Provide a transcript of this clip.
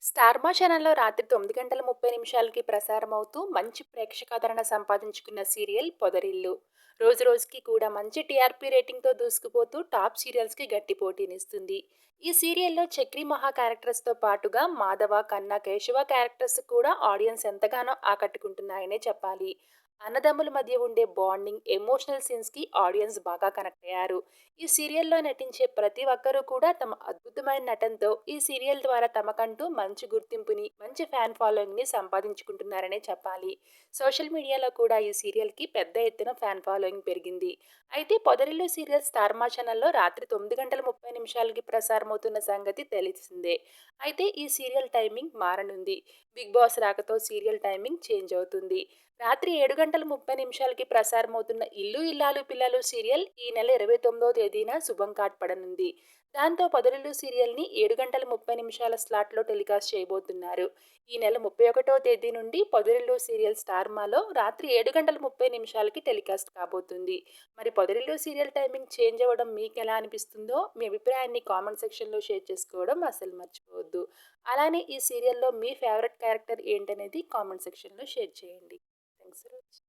Star మా ఛానల్‌లో రాత్రి 9:30 ప్రసారమవుతూ మంచి ప్రేక్షకాదరణ సంపాదించుకున్న సీరియల్ 'పొదరిల్లు'. రోజురోజుకి కూడా మంచి టీఆర్పీ రేటింగ్‌తో దూసుకుపోతూ టాప్ సీరియల్స్‌కి గట్టి పోటీనిస్తుంది. ఈ సీరియల్‌లో చక్రి మహా క్యారెక్టర్స్‌తో పాటుగా మాధవ, కన్నా, కేశవ క్యారెక్టర్స్ కూడా ఆడియన్స్ ఎంతగానో ఆకట్టుకుంటున్నాయనే చెప్పాలి. అన్నదమ్ముల మధ్య ఉండే బాండింగ్, ఎమోషనల్ సీన్స్‌కి ఆడియన్స్ బాగా కనెక్ట్ అయ్యారు. ఈ సీరియల్‌లో నటించే ప్రతి ఒక్కరూ కూడా తమ అద్భుతమైన నటనతో ఈ సీరియల్ ద్వారా తమకంటూ మంచి గుర్తింపుని, మంచి ఫ్యాన్ ఫాలోయింగ్‌ని సంపాదించుకుంటున్నారనే చెప్పాలి. సోషల్ మీడియాలో కూడా ఈ సీరియల్‌కి పెద్ద ఎత్తున ఫ్యాన్ ఫాలోయింగ్ పెరిగింది. అయితే 'పొదరిల్లు' సీరియల్ స్టార్ మా ఛానల్‌లో రాత్రి 9:30 ప్రసారమవుతున్న సంగతి తెలిసిందే. అయితే ఈ సీరియల్ టైమింగ్ మారనుంది. 'బిగ్ బాస్' రాకతో సీరియల్ టైమింగ్ చేంజ్ అవుతుంది. రాత్రి 7:30 ప్రసారమవుతున్న 'ఇల్లు ఇల్లాలు పిల్లలు' సీరియల్ ఈ నెల 29వ తేదీన శుభం పడనుంది. దాంతో 'పొదరిల్లు' సీరియల్‌ని 7:30 స్లాట్‌లో టెలికాస్ట్ చేయబోతున్నారు. ఈ నెల 31వ తేదీ నుండి 'పొదరిల్లు' సీరియల్ స్టార్ మాలో రాత్రి 7:30 టెలికాస్ట్ కాబోతుంది. మరి 'పొదరిల్లు' సీరియల్ టైమింగ్ చేంజ్ అవ్వడం మీకెలా అనిపిస్తుందో మీ అభిప్రాయాన్ని కామెంట్ సెక్షన్‌లో షేర్ చేసుకోవడం అస్సలు మర్చిపోవద్దు. అలానే ఈ సీరియల్‌లో మీ ఫేవరెట్ క్యారెక్టర్ ఏంటనేది కామెంట్ సెక్షన్‌లో షేర్ చేయండి. Thanks for watching.